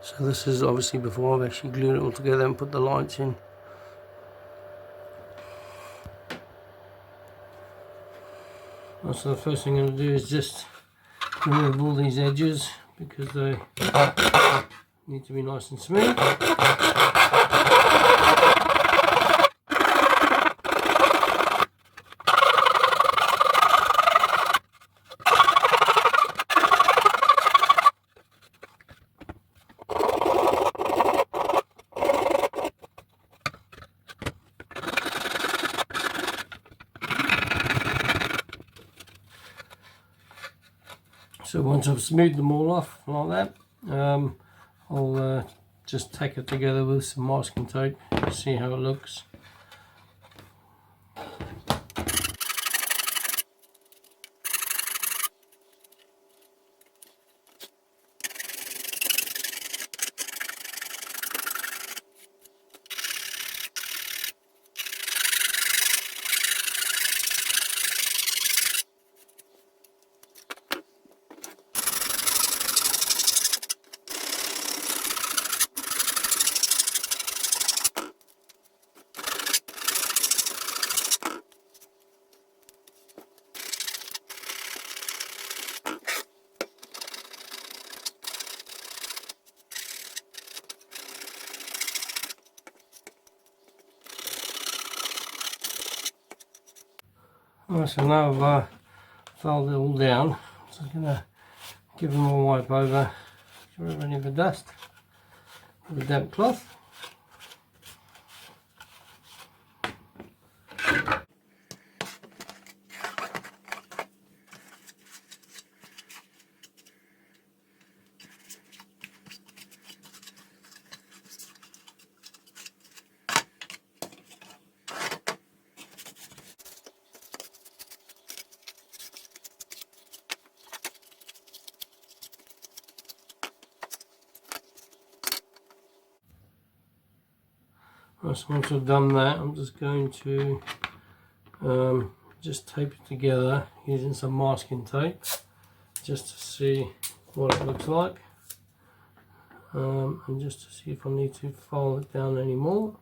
So this is obviously before I've actually glued it all together and put the lights in. So the first thing I'm going to do is just remove all these edges because they need to be nice and smooth. So once I've smoothed them all off like that, I'll just tack it together with some masking tape to see how it looks. Right, so now I've filed it all down, so I'm going to give them a wipe over, get rid of any of the dust with a damp cloth. Right, so once I've done that, I'm just going to just tape it together using some masking tape just to see what it looks like, and just to see if I need to file it down anymore.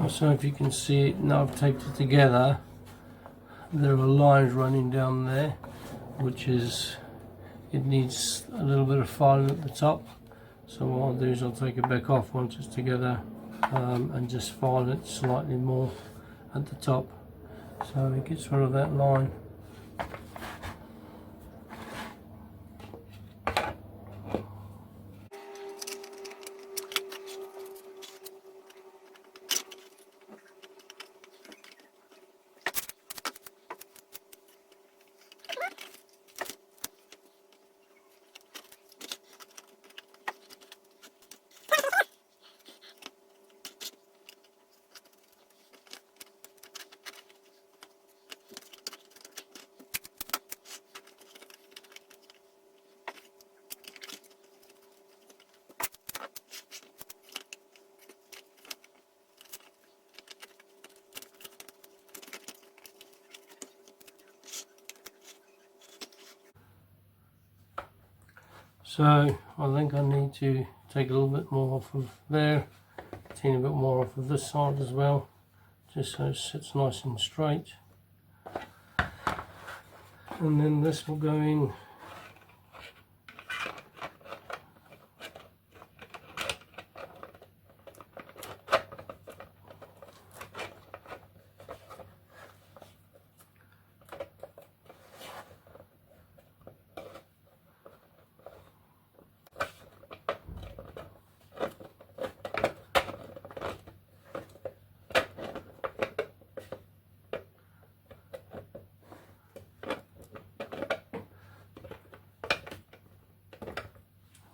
So if you can see it, now I've taped it together, there are lines running down there, which is, it needs a little bit of filing at the top. So what I'll do is I'll take it back off once it's together, and just file it slightly more at the top so it gets rid of that line. So I think I need to take a little bit more off of there, a teeny bit more off of this side as well, just so it sits nice and straight. And then this will go in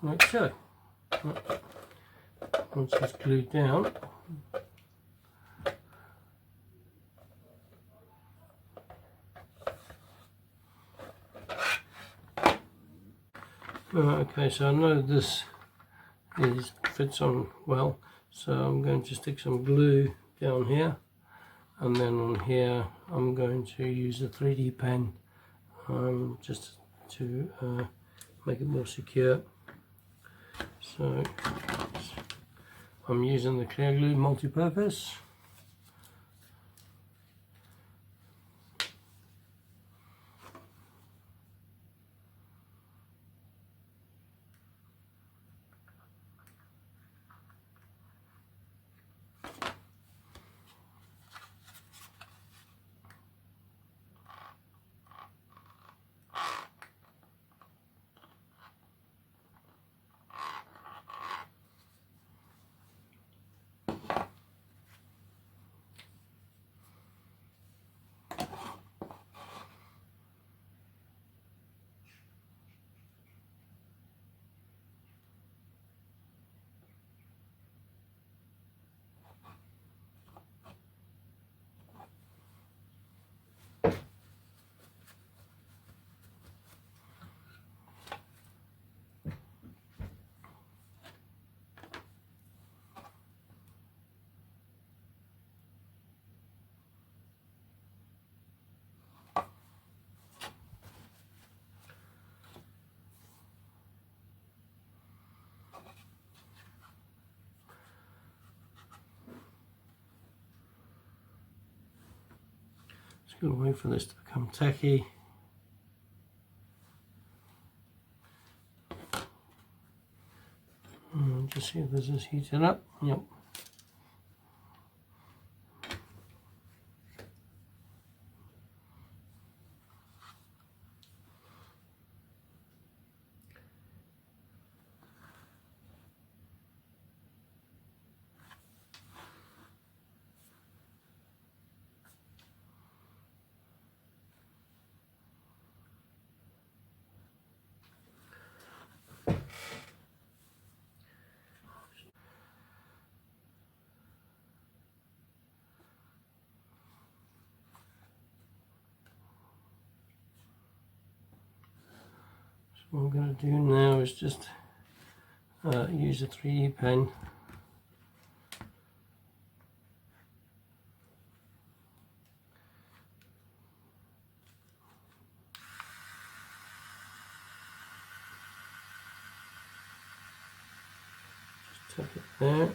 like so. Once it's glued down, okay, so I know this fits on well, so I'm going to stick some glue down here, and then on here I'm going to use a 3D pen just to make it more secure. So I'm using the clear glue multi-purpose. Just going to wait for this to become tacky. And just see if this is heating up. Yep. What I'm going to do now is just use a 3D pen just tap it there.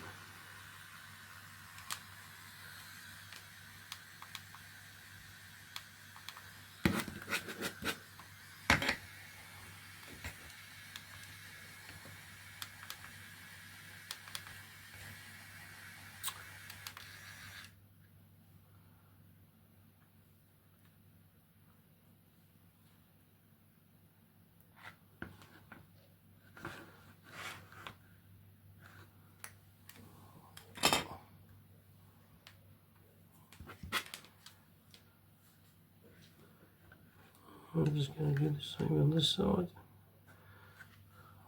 I'm just going to do the same on this side.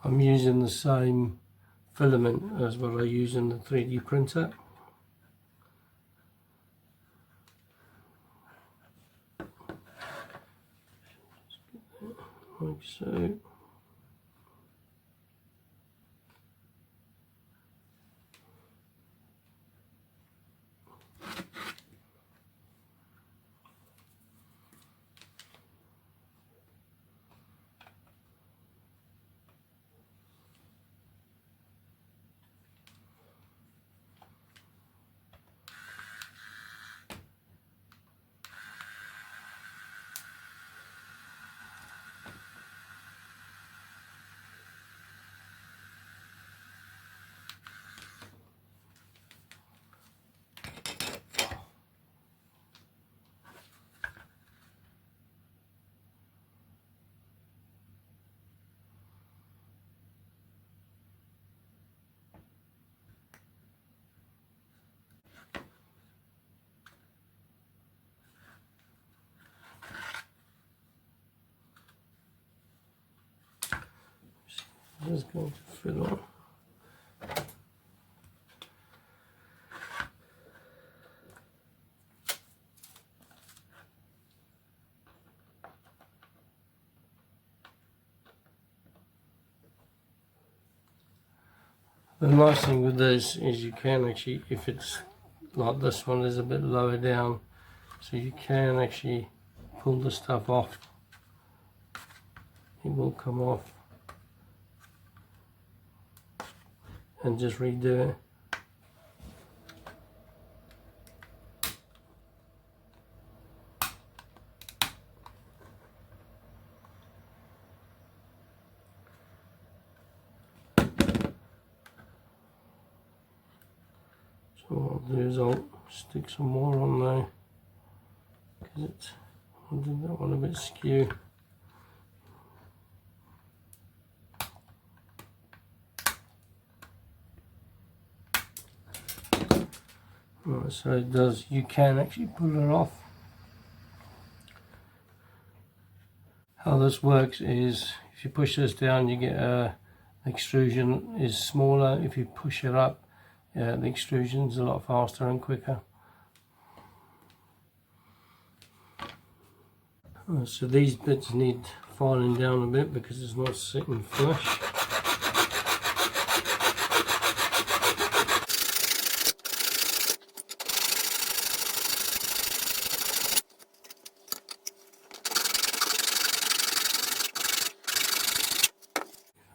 I'm using the same filament as what I use in the 3D printer. Like so. is going to fill on. The nice thing with this is you can actually, if it's like this one is a bit lower down, so you can actually pull the stuff off. It will come off and just redo it. So what I'll do is I'll stick some more on there, because I did that one a bit skew. Right, so it does, you can actually pull it off. How this works is if you push this down, you get extrusion is smaller. If you push it up, the extrusion is a lot faster and quicker. So these bits need filing down a bit because it's not sitting flush.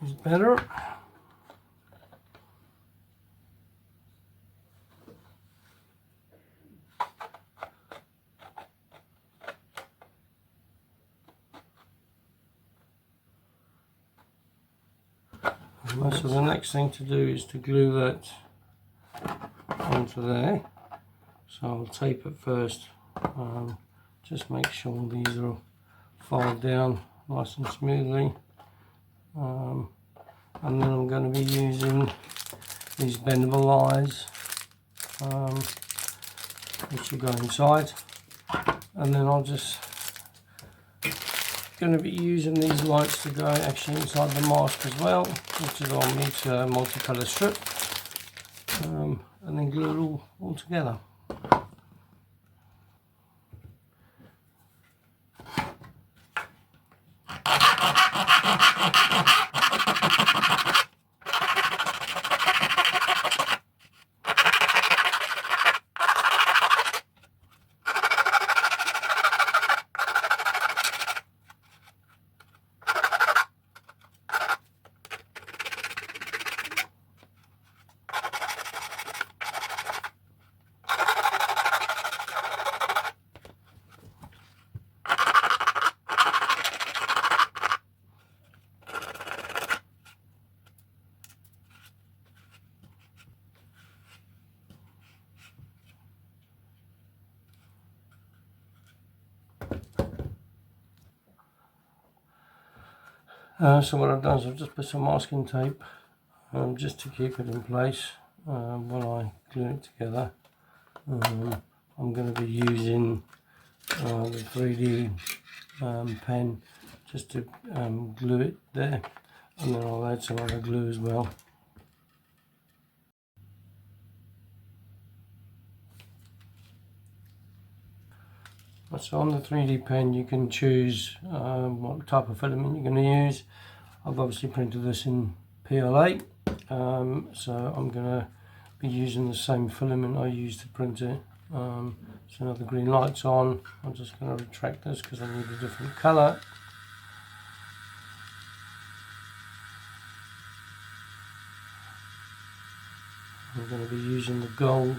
It's better. So the next thing to do is to glue that onto there. So I'll tape it first. Just make sure these are filed down nice and smoothly. And then I'm going to be using these bendable eyes, which will go inside. And then I'll just going to be using these lights to go actually inside the mask as well, which is on each multicolour strip, and then glue it all together. So what I've done is I've just put some masking tape just to keep it in place while I glue it together. I'm going to be using the 3D pen just to glue it there, and then I'll add some other glue as well. So on the 3D pen you can choose what type of filament you're going to use. I've obviously printed this in PLA, so I'm going to be using the same filament I used to print it. So now the green light's on, I'm just going to retract this because I need a different colour. I'm going to be using the gold.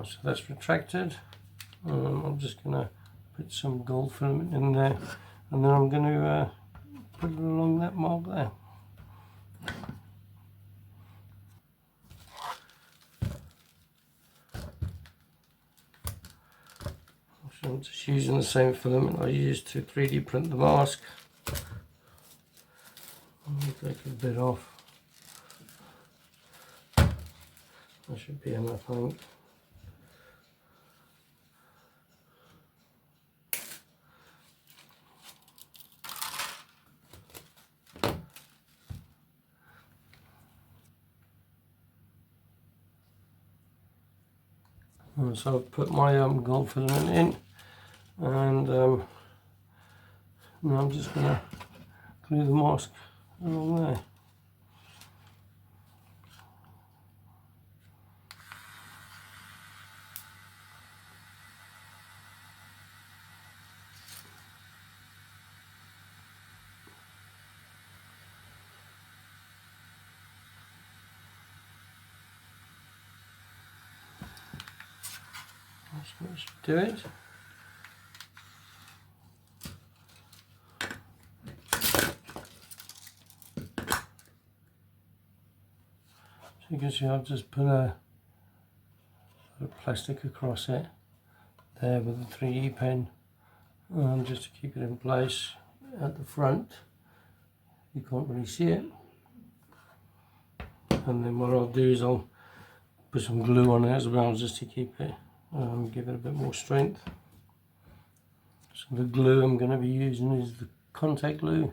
So that's retracted. I'm just going to put some gold filament in there, and then I'm going to put it along that mark there. So I'm just using the same filament I used to 3D print the mask. I'll take a bit off. That should be enough, I think. And so I've put my gold filament in, and now I'm just going to glue the mask along there. That's what should do it. So you can see I've just put a plastic across it there with the 3E pen, just to keep it in place at the front. You can't really see it. And then what I'll do is I'll put some glue on it as well, just to keep it, give it a bit more strength. So the glue I'm going to be using is the contact glue.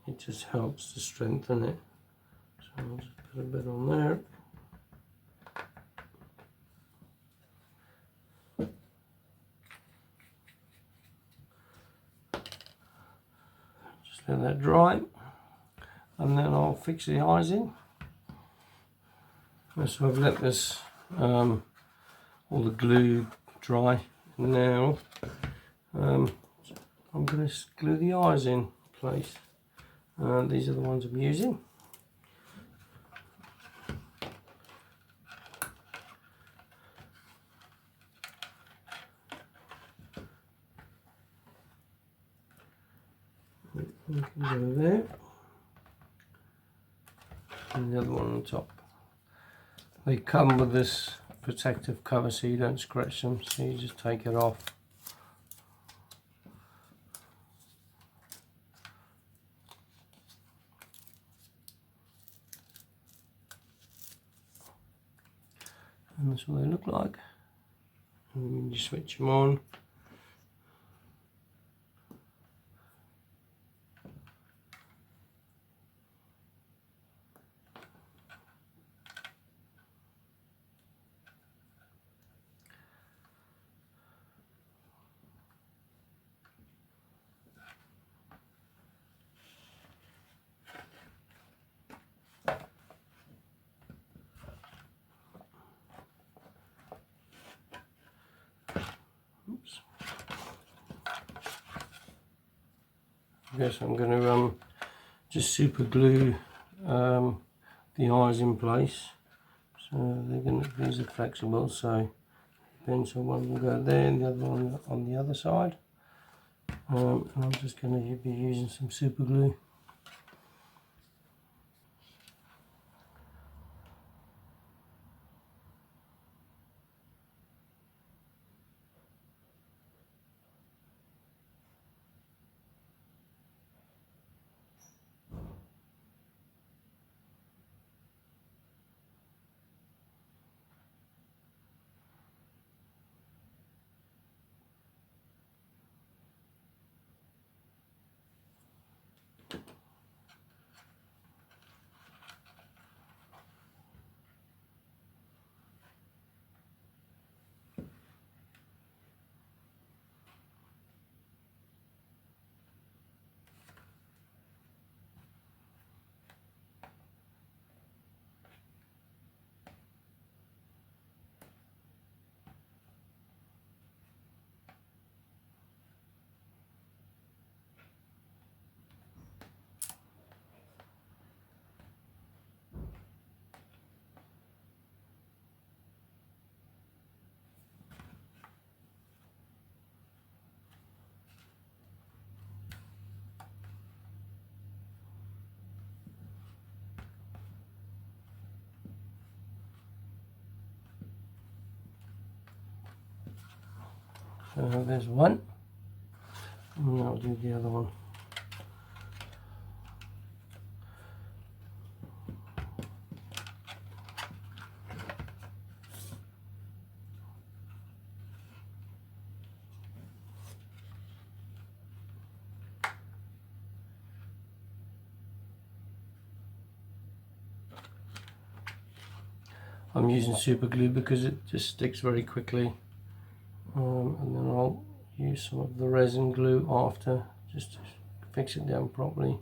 It just helps to strengthen it. So I'll just put a bit on there. Just let that dry, and then I'll fix the eyes in. So I've let this, all the glue dry. Now I'm going to glue the eyes in place. These are the ones I'm using. One can go there, and the other one on top. They come with this protective cover so you don't scratch them, so you just take it off. And that's what they look like. And when you switch them on, oops. I guess I'm going to just super glue the eyes in place. So these are flexible, so pencil one will go there and the other one on the other side. And I'm just going to be using some super glue. So there's one, and I'll do the other one. I'm using super glue because it just sticks very quickly, and then I'll use some of the resin glue after just to fix it down properly.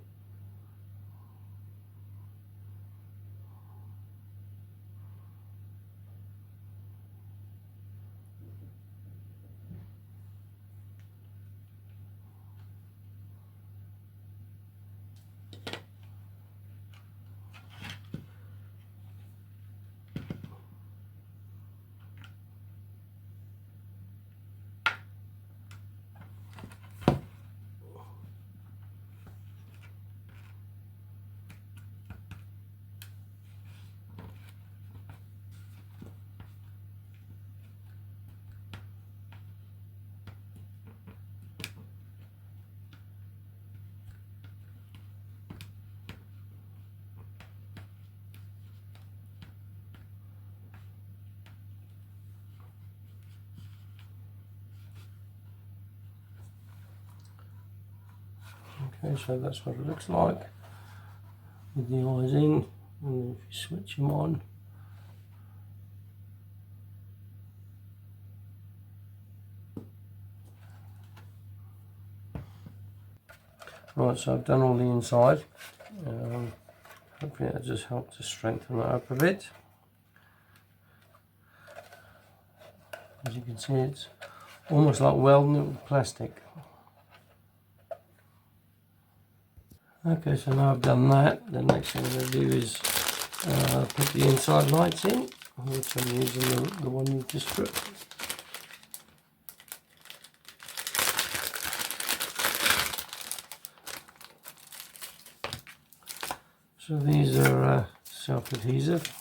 Okay, so that's what it looks like with the eyes in, and if you switch them on, right, so I've done all the inside. Hopefully that just helped to strengthen that up a bit. As you can see, it's almost like welding it with plastic. Okay, so now I've done that, the next thing I'm going to do is put the inside lights in, which I'm using the one you just stripped. So these are self-adhesive.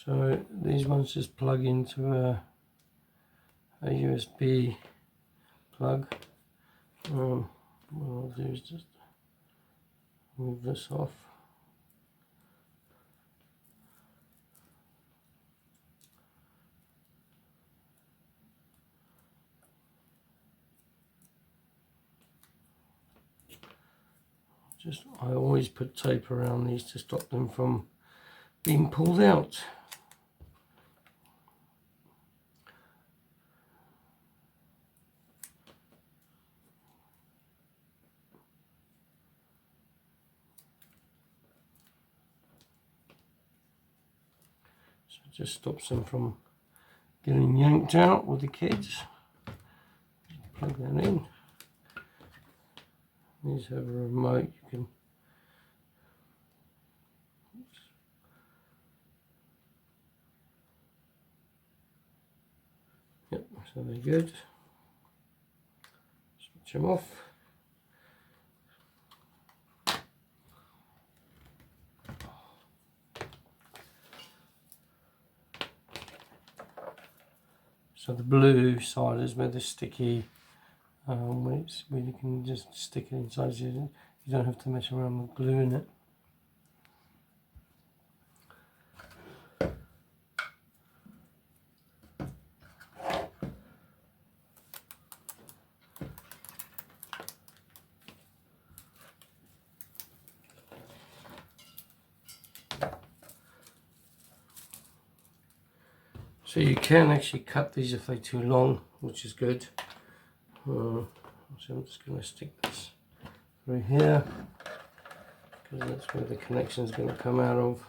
So these ones just plug into a USB plug. What I'll do is just move this off. I always put tape around these to stop them from being pulled out. So it just stops them from getting yanked out with the kids. Plug that in. These have a remote, you can yep, so they're good. Switch them off. So the blue side is where the sticky, where you can just stick it inside. You don't have to mess around with gluing it. So you can actually cut these if they're too long, which is good. So I'm just going to stick this through here, because that's where the connection is going to come out of.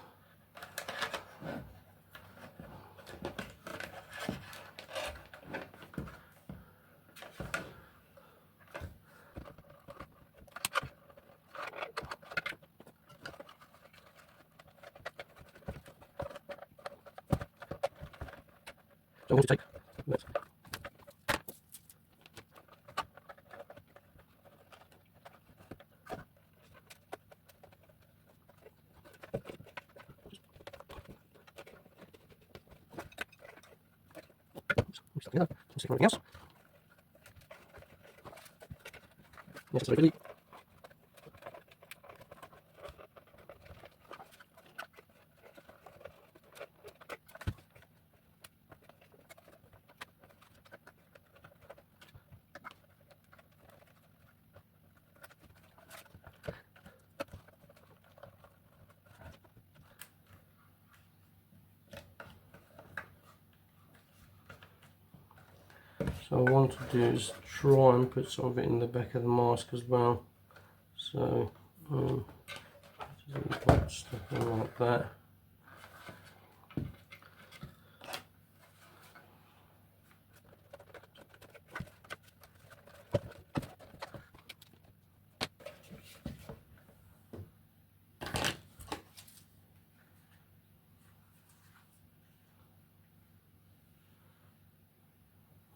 So I'm going to take this. Yeah, stick everything else. Yes, it's very good. So I want to do is try and put some of it in the back of the mask as well. So something like that.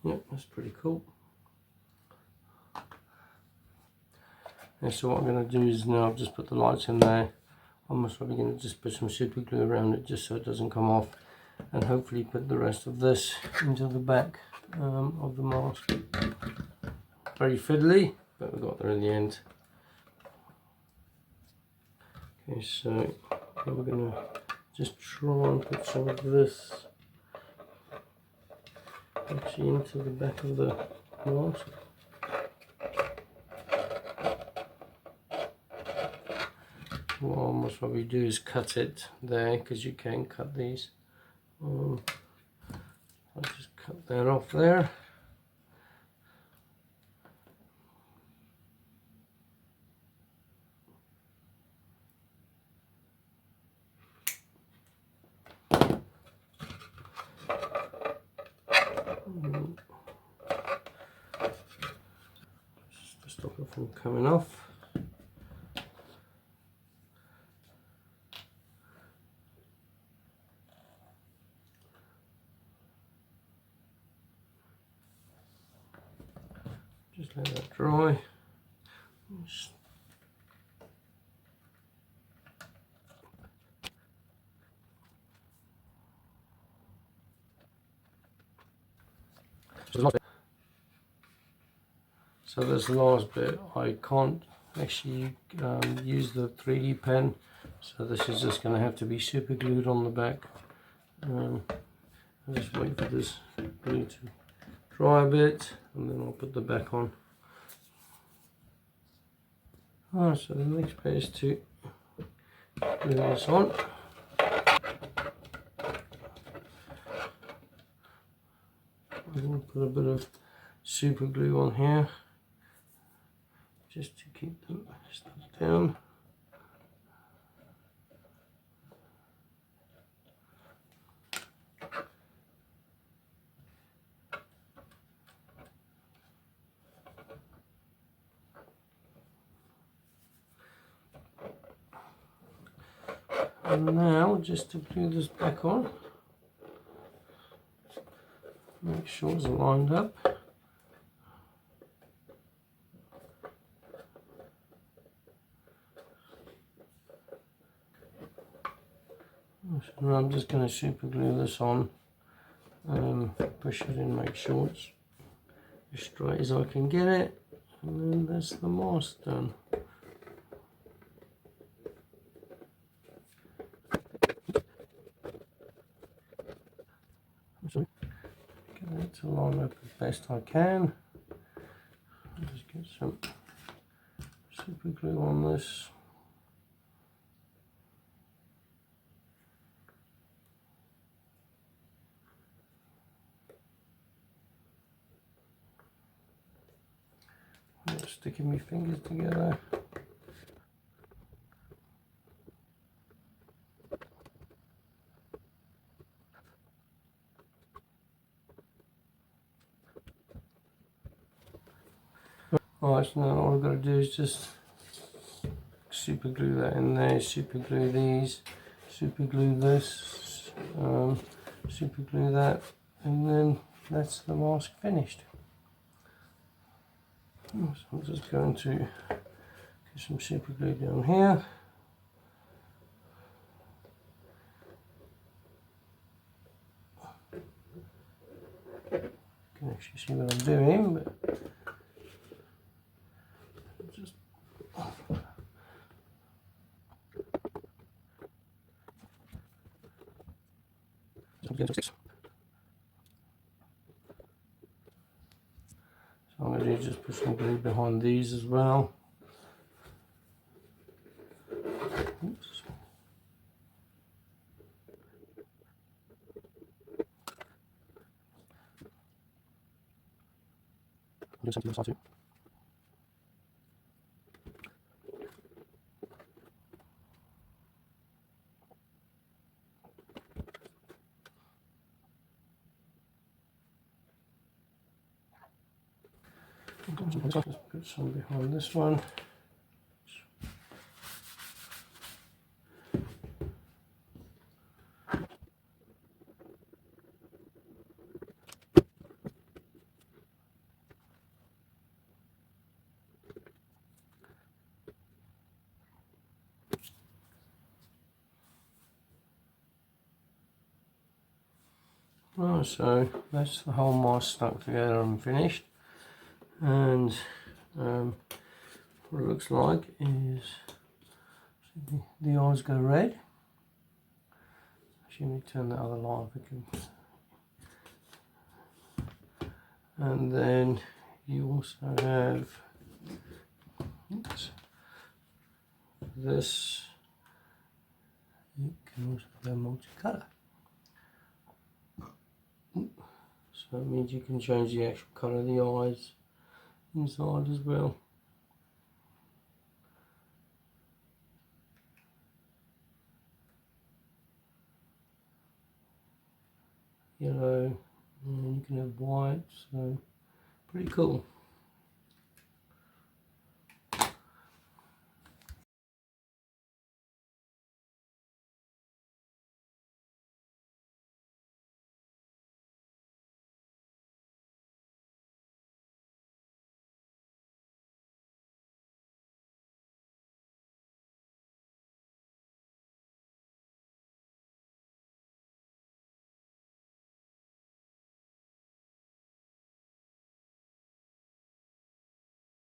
Yep, that's pretty cool. And so what I'm going to do is now I've just put the lights in there. I'm most probably going to just put some super glue around it just so it doesn't come off, and hopefully put the rest of this into the back of the mask. Very fiddly, but we got there in the end. Okay, so we're going to just try and put some of this actually into the back of the mask. What I'll most probably do is cut it there, because you can cut these. I'll just cut that off there. Just to stop it from coming off. Just let that dry. So this last bit, I can't actually use the 3D pen, so this is just going to have to be super glued on the back. I'll just wait for this glue to dry a bit, and then I'll put the back on. Alright, so the next bit is to glue this on. I'm going to put a bit of super glue on here, just to keep them stuck down. And now, just to glue this back on, make sure it's lined up. So I'm just going to super glue this on, push it in, make sure it's as straight as I can get it, and then that's the mask done. So get it to line up as best I can. I'll just get some super glue on this. I'm just sticking my fingers together. Alright, so now all I've got to do is just super glue that in there, super glue these, super glue this, super glue that, and then that's the mask finished. So I'm just going to get some super glue down here. You can actually see what I'm doing, but just so I'm going to just put some glue behind these as well. Oops. do something else too. Let's put some behind this one. Right, so that's the whole mast stuck together and finished. And what it looks like is the eyes go red. Actually, let me turn that other light off again. And then you also have this. It can also go multicolour. So it means you can change the actual colour of the eyes inside as well. Yellow, and you can have white, so pretty cool.